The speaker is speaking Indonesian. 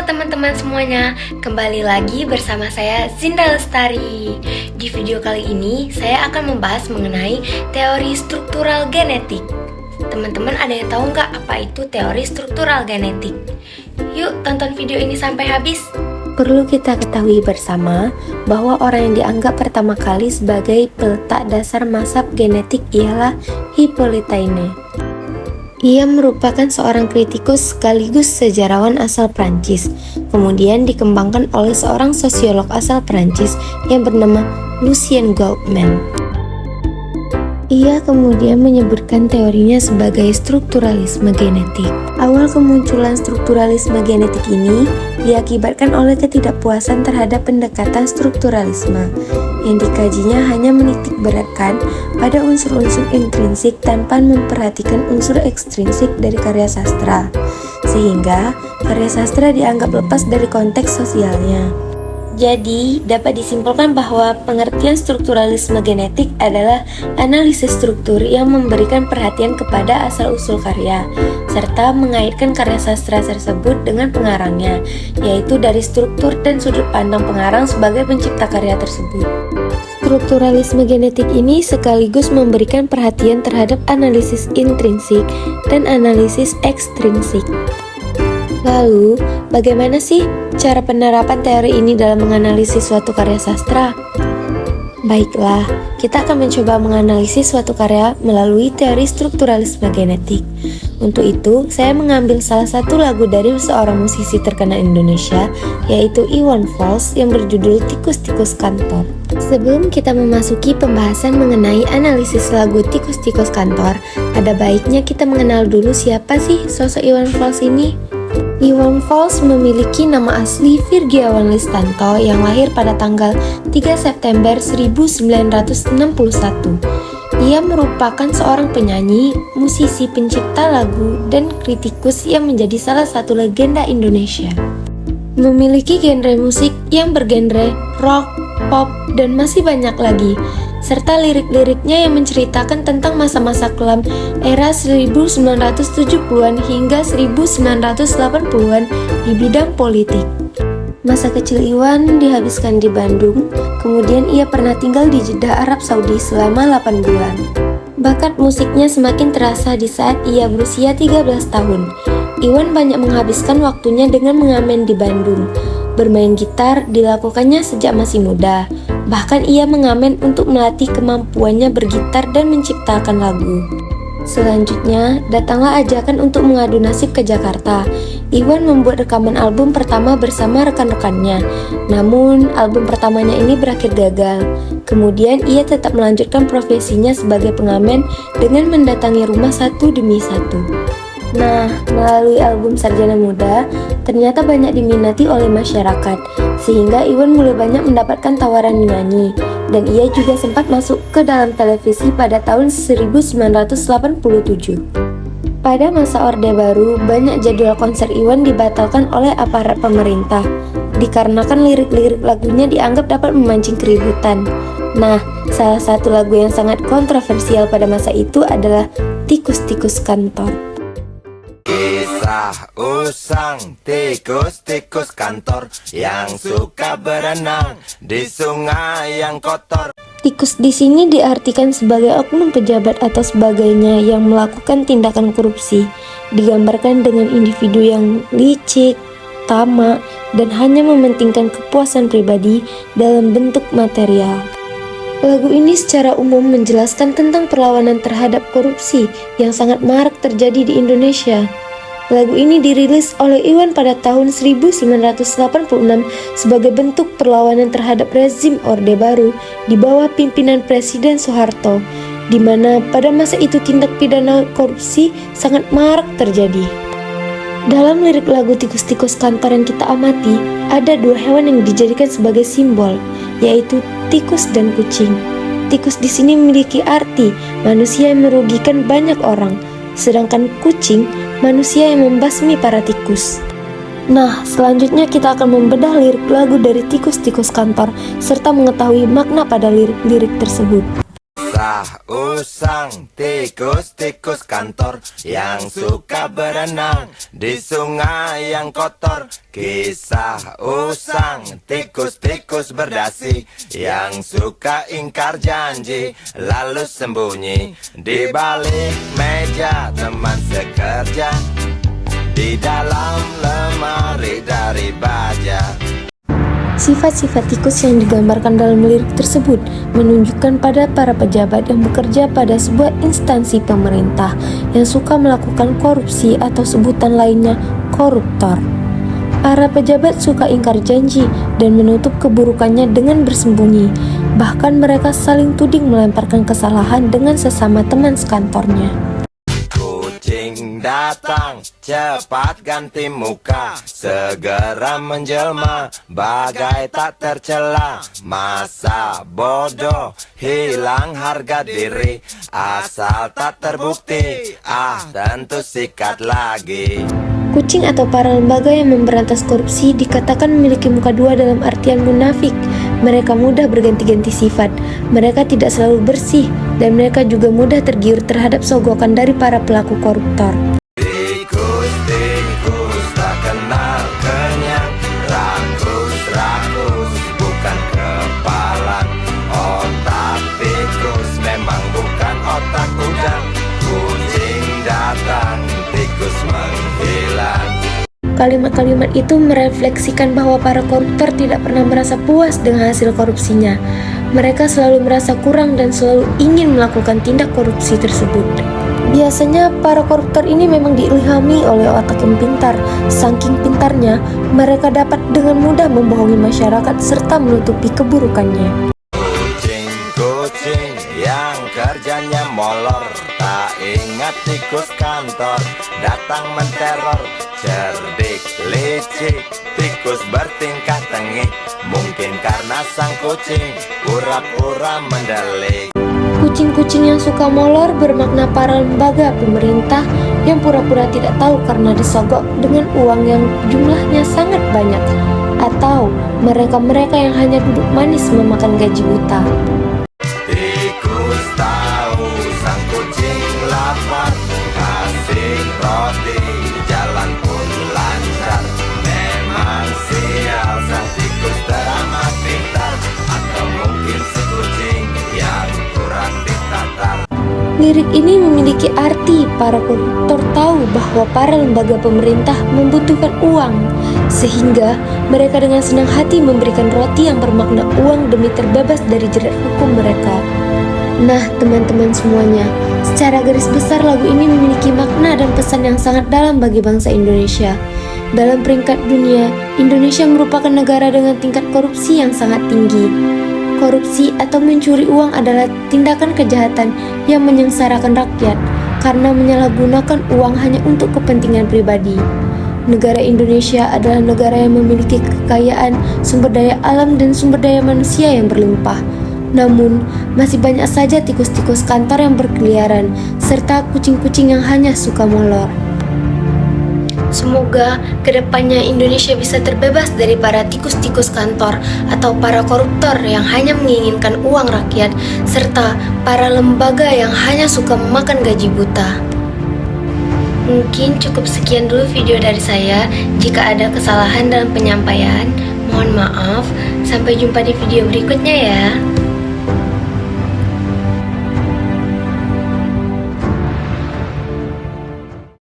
teman-teman semuanya, kembali lagi bersama saya Zinda Lestari. Di video kali ini saya akan membahas mengenai teori struktural genetik. Teman-teman ada yang tahu nggak apa itu teori struktural genetik? Yuk tonton video ini sampai habis. Perlu kita ketahui bersama bahwa orang yang dianggap pertama kali sebagai peletak dasar mazhab genetik ialah Hippolyte. Ia merupakan seorang kritikus sekaligus sejarawan asal Prancis, kemudian dikembangkan oleh seorang sosiolog asal Prancis yang bernama Lucien Goldman. Ia kemudian menyebutkan teorinya sebagai strukturalisme genetik. Awal kemunculan strukturalisme genetik ini diakibatkan oleh ketidakpuasan terhadap pendekatan strukturalisme yang dikajinya hanya menitik beratkan pada unsur-unsur intrinsik tanpa memperhatikan unsur ekstrinsik dari karya sastra, sehingga karya sastra dianggap lepas dari konteks sosialnya. Jadi, dapat disimpulkan bahwa pengertian strukturalisme genetik adalah analisis struktur yang memberikan perhatian kepada asal-usul karya, serta mengaitkan karya sastra tersebut dengan pengarangnya, yaitu dari struktur dan sudut pandang pengarang sebagai pencipta karya tersebut. Strukturalisme genetik ini sekaligus memberikan perhatian terhadap analisis intrinsik dan analisis ekstrinsik. Lalu, bagaimana sih cara penerapan teori ini dalam menganalisis suatu karya sastra? Baiklah, kita akan mencoba menganalisis suatu karya melalui teori strukturalisme genetik. Untuk itu, saya mengambil salah satu lagu dari seorang musisi terkenal Indonesia, yaitu Iwan Fals yang berjudul Tikus-Tikus Kantor. Sebelum kita memasuki pembahasan mengenai analisis lagu Tikus-Tikus Kantor, ada baiknya kita mengenal dulu siapa sih sosok Iwan Fals ini. Iwan Fals memiliki nama asli Virgiawan Listanto yang lahir pada tanggal 3 September 1961. Ia merupakan seorang penyanyi, musisi, pencipta lagu, dan kritikus yang menjadi salah satu legenda Indonesia. Memiliki genre musik yang bergenre rock, pop, dan masih banyak lagi, serta lirik-liriknya yang menceritakan tentang masa-masa kelam era 1970-an hingga 1980-an di bidang politik. Masa kecil Iwan dihabiskan di Bandung, kemudian ia pernah tinggal di Jeddah, Arab Saudi selama 8 bulan. Bakat musiknya semakin terasa di saat ia berusia 13 tahun. Iwan banyak menghabiskan waktunya dengan mengamen di Bandung. Bermain gitar dilakukannya sejak masih muda. Bahkan ia mengamen untuk melatih kemampuannya bergitar dan menciptakan lagu. Selanjutnya, datanglah ajakan untuk mengadu nasib ke Jakarta. Iwan membuat rekaman album pertama bersama rekan-rekannya. Namun, album pertamanya ini berakhir gagal. Kemudian, ia tetap melanjutkan profesinya sebagai pengamen dengan mendatangi rumah satu demi satu. Nah, melalui album Sarjana Muda, ternyata banyak diminati oleh masyarakat, sehingga Iwan mulai banyak mendapatkan tawaran menyanyi, dan ia juga sempat masuk ke dalam televisi pada tahun 1987. Pada masa Orde Baru, banyak jadwal konser Iwan dibatalkan oleh aparat pemerintah, dikarenakan lirik-lirik lagunya dianggap dapat memancing keributan. Nah, salah satu lagu yang sangat kontroversial pada masa itu adalah Tikus-Tikus Kantor. Kisah usang tikus-tikus kantor yang suka berenang di sungai yang kotor. Tikus di sini diartikan sebagai oknum pejabat atau sebagainya yang melakukan tindakan korupsi, digambarkan dengan individu yang licik, tamak, dan hanya mementingkan kepuasan pribadi dalam bentuk material. Lagu ini secara umum menjelaskan tentang perlawanan terhadap korupsi yang sangat marak terjadi di Indonesia. Lagu ini dirilis oleh Iwan pada tahun 1986 sebagai bentuk perlawanan terhadap rezim Orde Baru di bawah pimpinan Presiden Soeharto, di mana pada masa itu tindak pidana korupsi sangat marak terjadi. Dalam lirik lagu Tikus-Tikus Kantor yang kita amati, ada dua hewan yang dijadikan sebagai simbol, yaitu tikus dan kucing. Tikus di sini memiliki arti manusia yang merugikan banyak orang, sedangkan kucing manusia yang membasmi para tikus. Nah, selanjutnya kita akan membedah lirik lagu dari Tikus-Tikus Kantor serta mengetahui makna pada lirik-lirik tersebut. Kisah usang tikus-tikus kantor yang suka berenang di sungai yang kotor. Kisah usang tikus-tikus berdasi yang suka ingkar janji lalu sembunyi di balik meja teman sekerja, di dalam lemari dari baja. Sifat-sifat tikus yang digambarkan dalam lirik tersebut menunjukkan pada para pejabat yang bekerja pada sebuah instansi pemerintah yang suka melakukan korupsi atau sebutan lainnya koruptor. Para pejabat suka ingkar janji dan menutup keburukannya dengan bersembunyi. Bahkan mereka saling tuding melemparkan kesalahan dengan sesama teman sekantornya. Kucing datang, cepat ganti muka, segera menjelma, bagai tak tercela. Masa bodoh, hilang harga diri, asal tak terbukti, tentu sikat lagi. Kucing atau para lembaga yang memberantas korupsi dikatakan memiliki muka dua dalam artian munafik. Mereka mudah berganti-ganti sifat, mereka tidak selalu bersih, dan mereka juga mudah tergiur terhadap sogokan dari para pelaku koruptor. Tikus-tikus tak kenal kenyang, rakus-rakus bukan kepalan. Otak tikus memang bukan otak udang, kucing datang, tikus menghilang. Kalimat-kalimat itu merefleksikan bahwa para koruptor tidak pernah merasa puas dengan hasil korupsinya. Mereka selalu merasa kurang dan selalu ingin melakukan tindak korupsi tersebut. Biasanya para koruptor ini memang diilhami oleh otak yang pintar. Saking pintarnya, mereka dapat dengan mudah membohongi masyarakat serta menutupi keburukannya. Kucing-kucing yang kerjanya molor, tak ingat tikus kantor, datang menteror. Cerdik, licik, tikus bertingkah tengik, mungkin karena sang kucing pura-pura mendelik. Kucing-kucing yang suka molor bermakna para lembaga pemerintah yang pura-pura tidak tahu karena disogok dengan uang yang jumlahnya sangat banyak, atau mereka-mereka yang hanya duduk manis memakan gaji buta. Tikus tahu sang kucing lapar, kasih roti, jalan pun lancar. Memang sial sang tikus teramat pintar, atau mungkin si kucing yang kurang ditatar. Lirik ini memiliki arti para koruptor tahu bahwa para lembaga pemerintah membutuhkan uang, sehingga mereka dengan senang hati memberikan roti yang bermakna uang demi terbebas dari jerat hukum mereka. Nah, teman-teman semuanya, secara garis besar lagu ini memiliki makna dan pesan yang sangat dalam bagi bangsa Indonesia. Dalam peringkat dunia, Indonesia merupakan negara dengan tingkat korupsi yang sangat tinggi. Korupsi atau mencuri uang adalah tindakan kejahatan yang menyengsarakan rakyat karena menyalahgunakan uang hanya untuk kepentingan pribadi. Negara Indonesia adalah negara yang memiliki kekayaan sumber daya alam dan sumber daya manusia yang berlimpah. Namun, masih banyak saja tikus-tikus kantor yang berkeliaran, serta kucing-kucing yang hanya suka molor. Semoga kedepannya Indonesia bisa terbebas dari para tikus-tikus kantor atau para koruptor yang hanya menginginkan uang rakyat, serta para lembaga yang hanya suka memakan gaji buta. Mungkin cukup sekian dulu video dari saya. Jika ada kesalahan dalam penyampaian, mohon maaf. Sampai jumpa di video berikutnya ya.